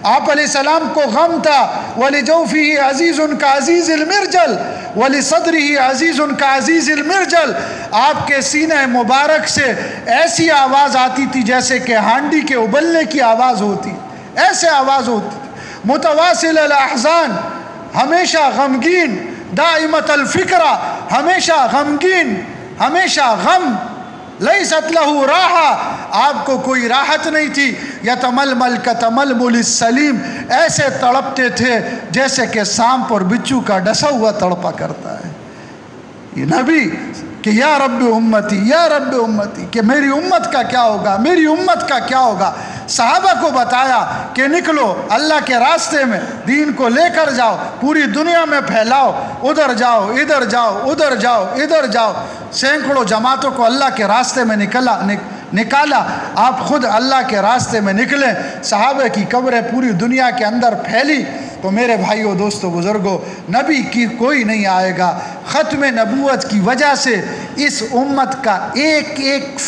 آپ علیہ السلام کو غم تھا، وَلِجَوْفِهِ عَزِيزٌ كَعَزِيزِ الْمِرْجَلِ وَلِصَدْرِهِ عَزِيزٌ كَعَزِيزِ الْمِرْجَلِ۔ آپ کے سینہ مبارک سے ایسی آواز آتی تھی جیسے کہ ہانڈی کے ابلنے کی آواز ہوتی، ایسے آواز ہوتی تھی۔ متواصل الاحزان، ہمیشہ غمگین، دائمت الفکرہ، ہمیشہ غمگین، ہمیشہ غم، لیست لہ راحہ، آپ کو کوئی راحت نہیں تھی۔ یتململ کتململ السلیم، ایسے تڑپتے تھے جیسے کہ سانپ اور بچھو کا ڈسا ہوا تڑپا کرتا ہے۔ یہ نبی کہ یا رب امتی یا رب امتی، کہ میری امت کا کیا ہوگا، میری امت کا کیا ہوگا۔ صحابہ کو بتایا کہ نکلو اللہ کے راستے میں، دین کو لے کر جاؤ، پوری دنیا میں پھیلاؤ، ادھر جاؤ ادھر جاؤ ادھر جاؤ ادھر جاؤ۔ سینکڑوں جماعتوں کو اللہ کے راستے میں نکالا، آپ خود اللہ کے راستے میں نکلیں۔ صحابہ کی قبریں پوری دنیا کے اندر پھیلی۔ تو میرے بھائیوں، دوستو، بزرگوں، نبی کی کوئی نہیں آئے گا۔ ختم نبوت کی وجہ سے اس امت کا ایک ایک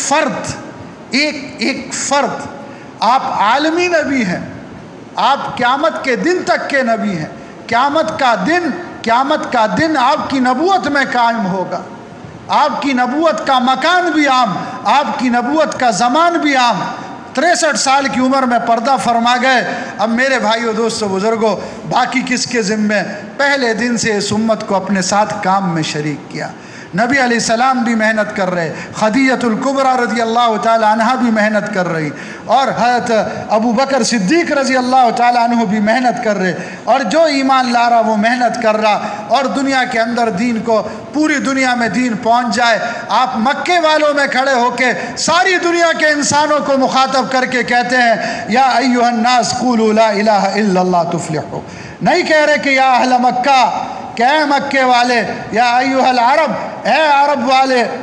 فرد، آپ عالمی نبی ہیں، آپ قیامت کے دن تک کے نبی ہیں۔ قیامت کا دن آپ کی نبوت میں قائم ہوگا، آپ کی نبوت کا مکان بھی عام، آپ کی نبوت کا زمان بھی عام۔ 63 سال کی عمر میں پردہ فرما گئے۔ اب میرے بھائیو، دوستو، بزرگوں، باقی کس کے ذمے؟ پہلے دن سے اس امت کو اپنے ساتھ کام میں شریک کیا۔ نبی علیہ السلام بھی محنت کر رہے، خدیجہ الکبریٰ رضی اللہ تعالی عنہ بھی محنت کر رہی، اور حضرت ابو بکر صدیق رضی اللہ تعالی عنہ بھی محنت کر رہے، اور جو ایمان لا رہا وہ محنت کر رہا، اور دنیا کے اندر دین کو، پوری دنیا میں دین پہنچ جائے۔ آپ مکے والوں میں کھڑے ہو کے ساری دنیا کے انسانوں کو مخاطب کر کے کہتے ہیں یا ایھا الناس قولوا لا الہ الا اللہ تفلحوا۔ نہیں کہہ رہے کہ یا اہل مکہ، کہ اے مکے والے، یا ایھا العرب، اے عرب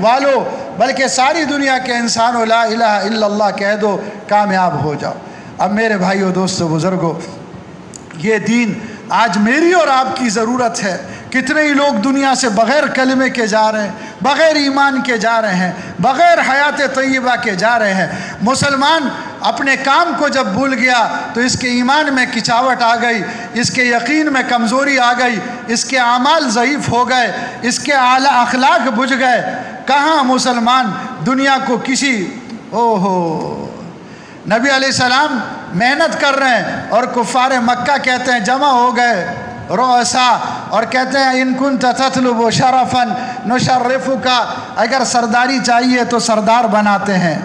والو، بلکہ ساری دنیا کے انسانوں لا الہ الا اللہ کہہ دو، کامیاب ہو جاؤ۔ اب میرے بھائیو، دوستو، بزرگوں، یہ دین آج میری اور آپ کی ضرورت ہے۔ کتنے ہی لوگ دنیا سے بغیر کلمے کے جا رہے ہیں، بغیر ایمان کے جا رہے ہیں، بغیر حیات طیبہ کے جا رہے ہیں۔ مسلمان اپنے کام کو جب بھول گیا تو اس کے ایمان میں کچاوٹ آ گئی، اس کے یقین میں کمزوری آ گئی، اس کے اعمال ضعیف ہو گئے، اس کے اعلیٰ اخلاق بجھ گئے۔ کہاں مسلمان دنیا کو کسی نبی علیہ السلام محنت کر رہے ہیں اور کفار مکہ کہتے ہیں، جمع ہو گئے رؤسا، اور کہتے ہیں ان کنت تطلب شرفا نشرفک، اگر سرداری چاہیے تو سردار بناتے ہیں،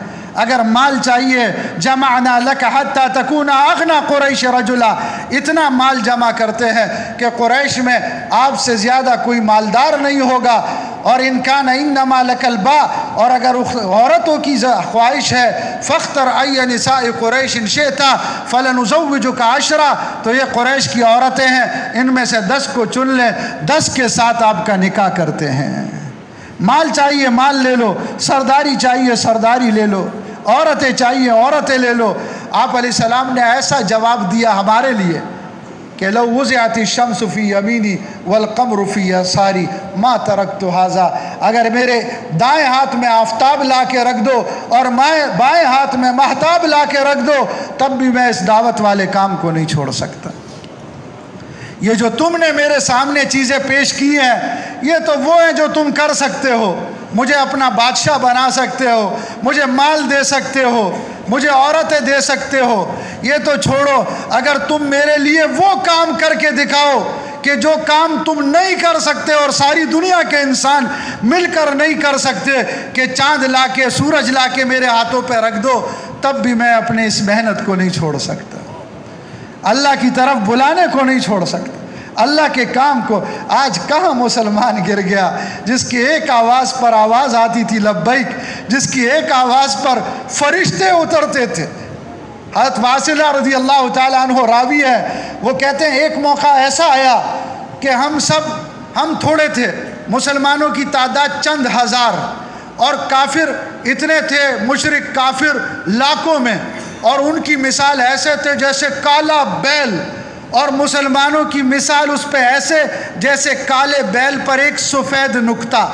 اگر مال چاہیے جمعنا لک حتی تکون اغنى قریش رجلا، اتنا مال جمع کرتے ہیں کہ قریش میں آپ سے زیادہ کوئی مالدار نہیں ہوگا۔ اور ان کان انما لک الباء، اور اگر عورتوں کی خواہش ہے فاختر ای نساء قریش شئت فلنزوجک 10، تو یہ قریش کی عورتیں ہیں، ان میں سے 10 کو چن لیں، 10 کے ساتھ آپ کا نکاح کرتے ہیں۔ مال چاہیے مال لے لو، سرداری چاہیے سرداری لے لو، عورتیں چاہیے عورتیں لے لو۔ آپ علیہ السلام نے ایسا جواب دیا ہمارے لیے کہ لو وضعت الشمس فی یمینی والقمر فی یساری ما ترکت ھذا، اگر میرے دائیں ہاتھ میں آفتاب لا کے رکھ دو اور بائیں ہاتھ میں مہتاب لا کے رکھ دو، تب بھی میں اس دعوت والے کام کو نہیں چھوڑ سکتا۔ یہ جو تم نے میرے سامنے چیزیں پیش کی ہیں، یہ تو وہ ہیں جو تم کر سکتے ہو۔ مجھے اپنا بادشاہ بنا سکتے ہو، مجھے مال دے سکتے ہو، مجھے عورتیں دے سکتے ہو، یہ تو چھوڑو، اگر تم میرے لیے وہ کام کر کے دکھاؤ کہ جو کام تم نہیں کر سکتے اور ساری دنیا کے انسان مل کر نہیں کر سکتے، کہ چاند لا کے سورج لا کے میرے ہاتھوں پہ رکھ دو، تب بھی میں اپنے اس محنت کو نہیں چھوڑ سکتا، اللہ کی طرف بلانے کو نہیں چھوڑ سکتا، اللہ کے کام کو۔ آج کہاں مسلمان گر گیا جس کی ایک آواز پر آواز آتی تھی لبیک، جس کی ایک آواز پر فرشتے اترتے تھے۔ حضرت واصلہ رضی اللہ تعالیٰ عنہ راوی ہے، وہ کہتے ہیں ایک موقع ایسا آیا کہ ہم تھوڑے تھے، مسلمانوں کی تعداد چند ہزار، اور کافر اتنے تھے، مشرک کافر لاکھوں میں، اور ان کی مثال ایسے تھے جیسے کالا بیل، اور مسلمانوں کی مثال اس پہ ایسے جیسے کالے بیل پر ایک سفید نقطہ۔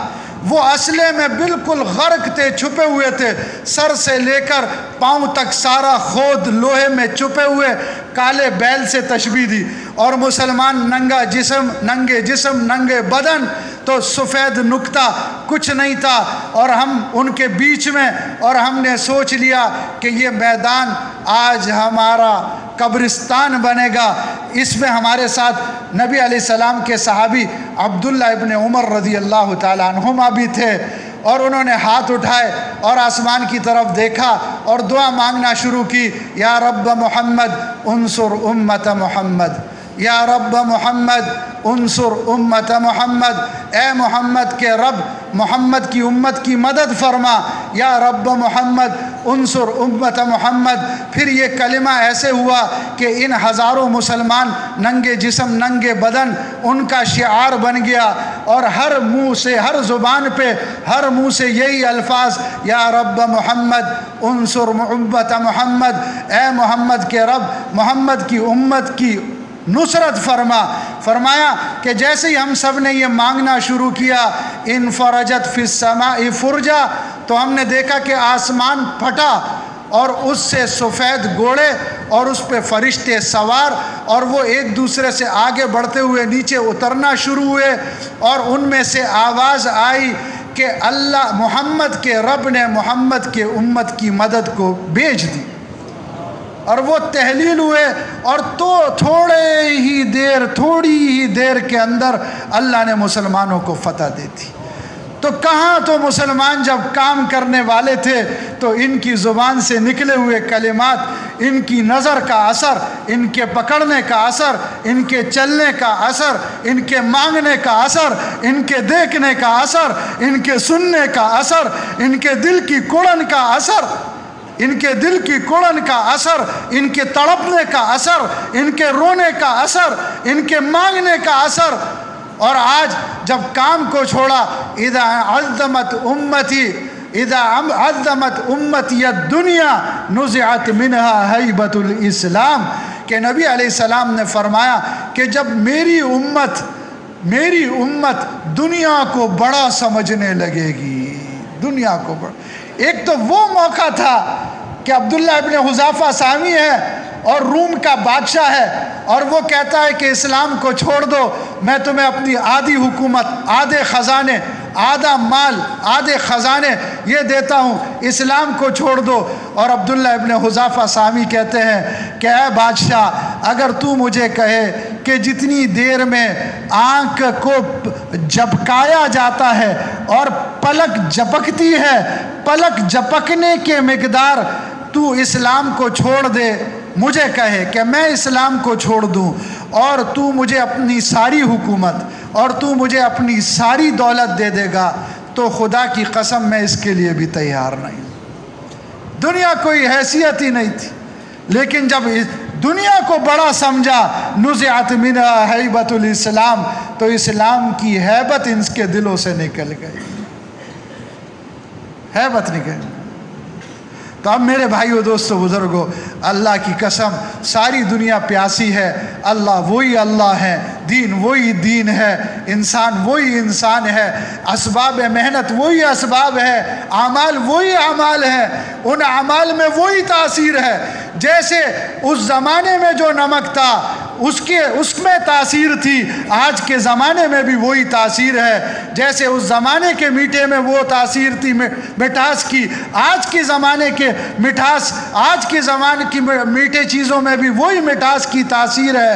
وہ اسلحے میں بالکل غرق تھے، چھپے ہوئے تھے، سر سے لے کر پاؤں تک سارا خود لوہے میں چھپے ہوئے، کالے بیل سے تشبیہ دی، اور مسلمان ننگا جسم، ننگے جسم، ننگے بدن، تو سفید نقطہ کچھ نہیں تھا، اور ہم ان کے بیچ میں، اور ہم نے سوچ لیا کہ یہ میدان آج ہمارا قبرستان بنے گا۔ اس میں ہمارے ساتھ نبی علیہ السلام کے صحابی عبداللہ ابن عمر رضی اللہ تعالیٰ عنہما بھی تھے، اور انہوں نے ہاتھ اٹھائے اور آسمان کی طرف دیکھا اور دعا مانگنا شروع کی، یا رب محمد انصر امت محمد، یا رب محمد انصر امت محمد، اے محمد کے رب محمد کی امت کی مدد فرما، یا رب محمد انصر امت محمد۔ پھر یہ کلمہ ایسے ہوا کہ ان ہزاروں مسلمان ننگے جسم، ننگے بدن ان کا شعار بن گیا، اور ہر منہ سے، ہر زبان پہ، ہر منہ سے یہی الفاظ، یا رب محمد انصر امت محمد، اے محمد کے رب محمد کی امت کی نصرت فرما۔ فرمایا کہ جیسے ہی ہم سب نے یہ مانگنا شروع کیا، انفرجت فی السماء فرجا، تو ہم نے دیکھا کہ آسمان پھٹا، اور اس سے سفید گھوڑے اور اس پہ فرشتے سوار، اور وہ ایک دوسرے سے آگے بڑھتے ہوئے نیچے اترنا شروع ہوئے، اور ان میں سے آواز آئی کہ اللہ محمد کے رب نے محمد کے امت کی مدد کو بھیج دی، اور وہ تحلیل ہوئے، اور تو تھوڑی ہی دیر کے اندر اللہ نے مسلمانوں کو فتح دے دی۔ تو کہاں تو مسلمان جب کام کرنے والے تھے تو ان کی زبان سے نکلے ہوئے کلمات، ان کی نظر کا اثر، ان کے پکڑنے کا اثر، ان کے چلنے کا اثر، ان کے مانگنے کا اثر، ان کے دیکھنے کا اثر، ان کے سننے کا اثر، ان کے دل کی کوڑن کا اثر، ان کے دل کی کوڑن کا اثر، ان کے تڑپنے کا اثر، ان کے رونے کا اثر، ان کے مانگنے کا اثر۔ اور آج جب کام کو چھوڑا، اذا عظمت امتی الدنیا نزعت منها ہیبت الاسلام، کہ نبی علیہ السلام نے فرمایا کہ جب میری امت دنیا کو بڑا سمجھنے لگے گی، دنیا کو بڑا۔ ایک تو وہ موقع تھا کہ عبداللہ ابن حذافہ سامی ہے اور روم کا بادشاہ ہے، اور وہ کہتا ہے کہ اسلام کو چھوڑ دو، میں تمہیں اپنی آدھی حکومت، آدھے خزانے، آدھا مال، آدھے خزانے یہ دیتا ہوں، اسلام کو چھوڑ دو۔ اور عبداللہ ابن حذافہ سامی کہتے ہیں کہ اے بادشاہ، اگر تو مجھے کہے کہ جتنی دیر میں آنکھ کو جھپکایا جاتا ہے اور پلک جھپکتی ہے، پلک جھپکنے کے مقدار تو اسلام کو چھوڑ دے، مجھے کہے کہ میں اسلام کو چھوڑ دوں، اور تو مجھے اپنی ساری حکومت اور تو مجھے اپنی ساری دولت دے دے گا، تو خدا کی قسم میں اس کے لیے بھی تیار نہیں۔ دنیا کوئی حیثیت ہی نہیں تھی، لیکن جب دنیا کو بڑا سمجھا، نزعت منها ہیبت الاسلام، تو اسلام کی ہیبت ان کے دلوں سے نکل گئی، ہیبت نکل گئی۔ تو اب میرے بھائیو، دوستو، بزرگو، اللہ کی قسم ساری دنیا پیاسی ہے، اللہ وہی اللہ ہے، دین وہی دین ہے، انسان وہی انسان ہے، اسباب محنت وہی اسباب ہے، اعمال وہی اعمال ہے، ان اعمال میں وہی تاثیر ہے۔ جیسے اس زمانے میں جو نمک تھا اس میں تاثیر تھی، آج کے زمانے میں بھی وہی تاثیر ہے۔ جیسے اس زمانے کے میٹھے میں وہ تاثیر تھی مٹھاس کی، آج کے زمانے کے مٹھاس، آج کے زمانے کی میٹھے چیزوں میں بھی وہی مٹھاس کی تاثیر ہے۔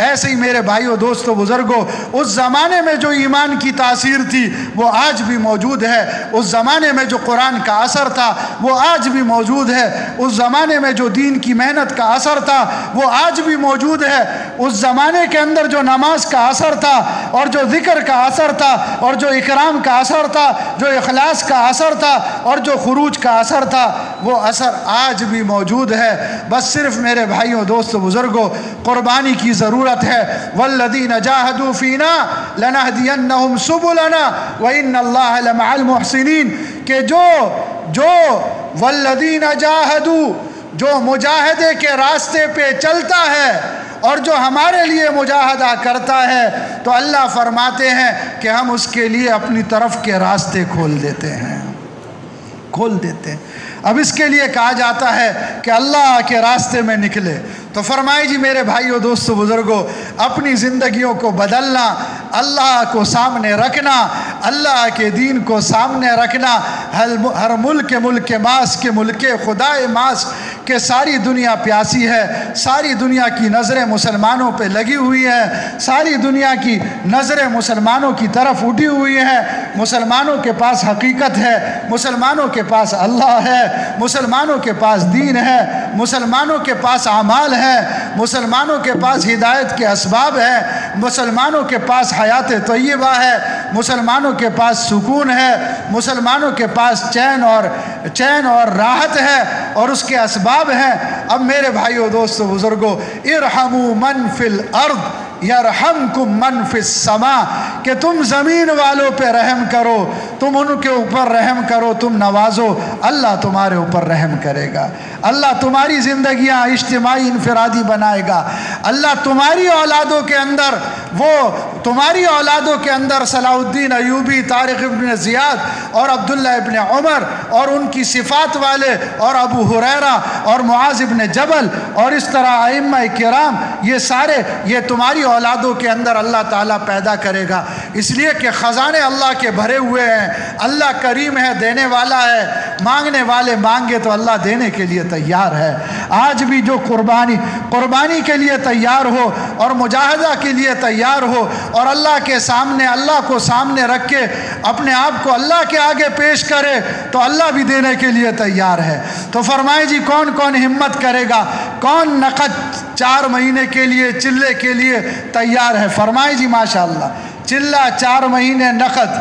ایسے ہی میرے بھائیو، دوستو، بزرگو، اس زمانے میں جو ایمان کی تاثیر تھی وہ آج بھی موجود ہے، اس زمانے میں جو قرآن کا اثر تھا وہ آج بھی موجود ہے، اس زمانے میں جو دین کی محنت کا اثر تھا وہ آج بھی موجود ہے، اس زمانے کے اندر جو نماز کا اثر تھا اور جو ذکر کا اثر تھا اور جو اکرام کا اثر تھا، جو اخلاص کا اثر تھا اور جو خروج کا اثر تھا، وہ اثر آج بھی موجود ہے۔ بس صرف میرے بھائیوں، دوستو، بزرگوں، قربانی کی ضرورت ہے۔ والذین جاہدوا فینا لنہدینہم سبلنا وان اللہ لمع المحسنین، کہ جو والذین جاہدوا، جو مجاہدے کے راستے پہ چلتا ہے، اور جو ہمارے لیے مجاہدہ کرتا ہے تو اللہ فرماتے ہیں کہ ہم اس کے لیے اپنی طرف کے راستے کھول دیتے ہیں، کھول دیتے ہیں۔ اب اس کے لیے کہا جاتا ہے کہ اللہ کے راستے میں نکلے، تو فرمائے جی میرے بھائیوں دوستو بزرگوں، اپنی زندگیوں کو بدلنا، اللہ کو سامنے رکھنا، اللہ کے دین کو سامنے رکھنا، ہر ملک ماس کے ملک خدائے ماس کہ ساری دنیا پیاسی ہے، ساری دنیا کی نظریں مسلمانوں پہ لگی ہوئی ہیں، ساری دنیا کی نظریں مسلمانوں کی طرف اٹھی ہوئی ہیں۔ مسلمانوں کے پاس حقیقت ہے، مسلمانوں کے پاس اللہ ہے، مسلمانوں کے پاس دین ہے، مسلمانوں کے پاس اعمال ہے، مسلمانوں کے پاس ہدایت کے اسباب ہے، مسلمانوں کے پاس حیات طیبہ ہے، مسلمانوں کے پاس سکون ہے، مسلمانوں کے پاس چین اور راحت ہے اور اس کے اسباب ہیں۔ اب میرے بھائیو دوستو بزرگو، ارحموا من فی الارض یرحمکم من فی السماء، کہ تم زمین والوں پہ رحم کرو، تم ان کے اوپر رحم کرو، تم نوازو، اللہ تمہارے اوپر رحم کرے گا، اللہ تمہاری زندگیاں اجتماعی انفرادی بنائے گا، اللہ تمہاری اولادوں کے اندر صلاح الدین ایوبی، طارق ابن زیاد اور عبداللہ ابن عمر اور ان کی صفات والے اور ابو ہریرہ اور معاذ ابن جبل اور اس طرح ائمہ کرام، یہ تمہاری اولادوں کے اندر اللہ تعالیٰ پیدا کرے گا، اس لیے کہ خزانے اللہ کے بھرے ہوئے ہیں، اللہ کریم ہے، دینے والا ہے، مانگنے والے مانگے تو اللہ دینے کے لیے تیار ہے۔ آج بھی جو قربانی کے لیے تیار ہو اور مجاہدہ کے لیے تیار ہو اور اللہ کو سامنے رکھ کے اپنے آپ کو اللہ کے آگے پیش کرے تو اللہ بھی دینے کے لیے تیار ہے۔ تو فرمائے جی کون کون ہمت کرے گا، کون نقد 4 مہینے کے لیے چلے کے لیے تیار ہے؟ فرمائے جی ماشاءاللہ، چلہ 4 مہینے نقد،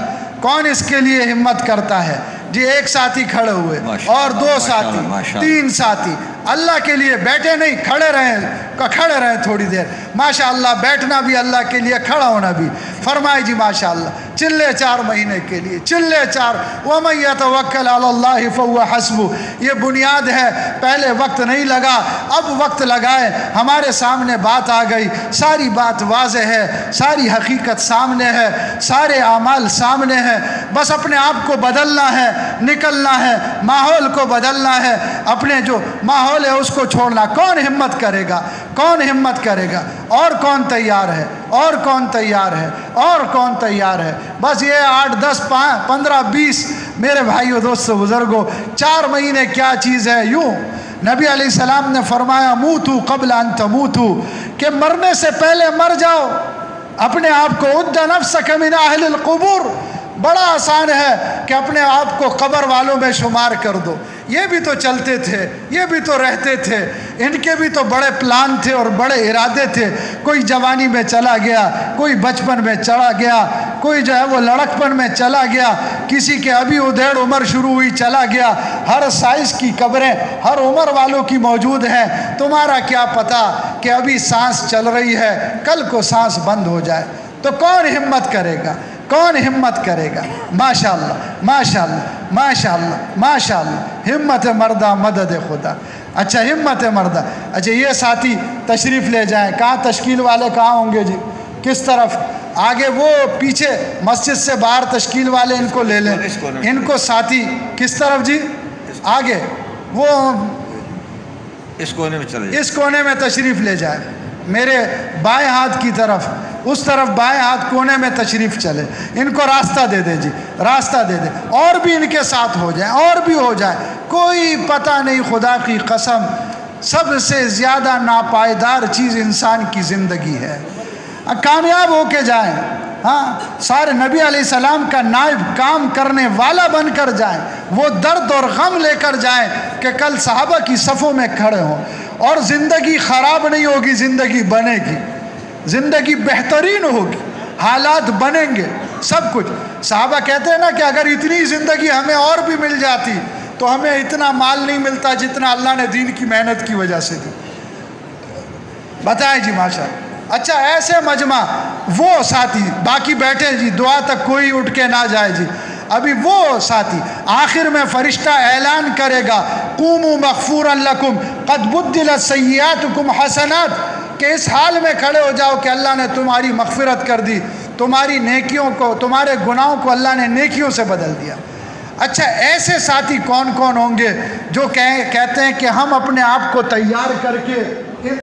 کون اس کے لیے ہمت کرتا ہے؟ جی ایک ساتھی کھڑے ہوئے اور 2 ساتھی، 3 ساتھی، اللہ کے لیے بیٹھے نہیں، کھڑے رہیں تھوڑی دیر، ماشاءاللہ، بیٹھنا بھی اللہ کے لیے، کھڑا ہونا بھی۔ فرمائے جی ماشاءاللہ، چلے 4 مہینے کے لیے، چلے 4، وَمَن يَتَوَكَّلْ عَلَى اللَّهِ فَهُوَ حَسْبُهُ، یہ بنیاد ہے، پہلے وقت نہیں لگا، اب وقت لگائے، ہمارے سامنے بات آ گئی، ساری بات واضح ہے، ساری حقیقت سامنے ہے، سارے اعمال سامنے ہیں، بس اپنے آپ کو بدلنا ہے، نکلنا ہے، ماحول کو بدلنا ہے، اپنے جو ماحول ہے اس کو چھوڑنا۔ کون ہمت کرے گا؟ کون ہمت کرے گا؟ اور کون تیار ہے؟ اور کون تیار ہے؟ اور کون تیار ہے؟ بس یہ 8 10 15 20 میرے بھائیو دوستو بزرگو، 4 مہینے کیا چیز ہے؟ یوں نبی علیہ السلام نے فرمایا موتو قبل ان تموتو، کہ مرنے سے پہلے مر جاؤ، اپنے آپ کو عد نفسک من اہل القبور، بڑا آسان ہے کہ اپنے آپ کو قبر والوں میں شمار کر دو۔ یہ بھی تو چلتے تھے، یہ بھی تو رہتے تھے، ان کے بھی تو بڑے پلان تھے اور بڑے ارادے تھے، کوئی جوانی میں چلا گیا، کوئی بچپن میں چلا گیا، کوئی جو ہے وہ لڑکپن میں چلا گیا، کسی کے ابھی ادھیڑ عمر شروع ہوئی چلا گیا، ہر سائز کی قبریں ہر عمر والوں کی موجود ہیں، تمہارا کیا پتہ کہ ابھی سانس چل رہی ہے، کل کو سانس بند ہو جائے، تو کون ہمت کرے گا؟ کون ہمت کرے گا؟ ماشاءاللہ ماشاءاللہ ماشاءاللہ ماشاءاللہ، ہمت مردہ مدد خدا۔ اچھا ہمت مردہ، اچھا یہ ساتھی تشریف لے جائیں، کہاں تشکیل والے کہاں ہوں گے جی؟ کس طرف؟ آگے وہ پیچھے مسجد سے باہر تشکیل والے ان کو لے لیں، ان کو ساتھی کس طرف جی؟ آگے وہ اس کونے میں تشریف لے جائیں، میرے بائیں ہاتھ کی طرف، اس طرف بائیں ہاتھ کونے میں تشریف چلے، ان کو راستہ دے دے جی، راستہ دے دے، اور بھی ان کے ساتھ ہو جائیں، اور بھی ہو جائے، کوئی پتہ نہیں، خدا کی قسم سب سے زیادہ ناپائیدار چیز انسان کی زندگی ہے، کامیاب ہو کے جائیں، ہاں سارے نبی علیہ السلام کا نائب کام کرنے والا بن کر جائیں، وہ درد اور غم لے کر جائیں کہ کل صحابہ کی صفوں میں کھڑے ہوں، اور زندگی خراب نہیں ہوگی، زندگی بنے گی، زندگی بہترین ہوگی، حالات بنیں گے، سب کچھ۔ صحابہ کہتے ہیں نا کہ اگر اتنی زندگی ہمیں اور بھی مل جاتی تو ہمیں اتنا مال نہیں ملتا جتنا اللہ نے دین کی محنت کی وجہ سے دی۔ بتائیں جی ماشاءاللہ۔ اچھا ایسے مجمع، وہ ساتھی باقی بیٹھے جی، دعا تک کوئی اٹھ کے نہ جائے جی، ابھی وہ ساتھی آخر میں فرشتہ اعلان کرے گا قوموا مغفورا لکم قد بدلت سیئاتکم حسنات، کہ اس حال میں کھڑے ہو جاؤ کہ اللہ نے تمہاری مغفرت کر دی، تمہاری نیکیوں کو، تمہارے گناہوں کو اللہ نے نیکیوں سے بدل دیا۔ اچھا ایسے ساتھی کون کون ہوں گے جو کہتے ہیں کہ ہم اپنے آپ کو تیار کر کے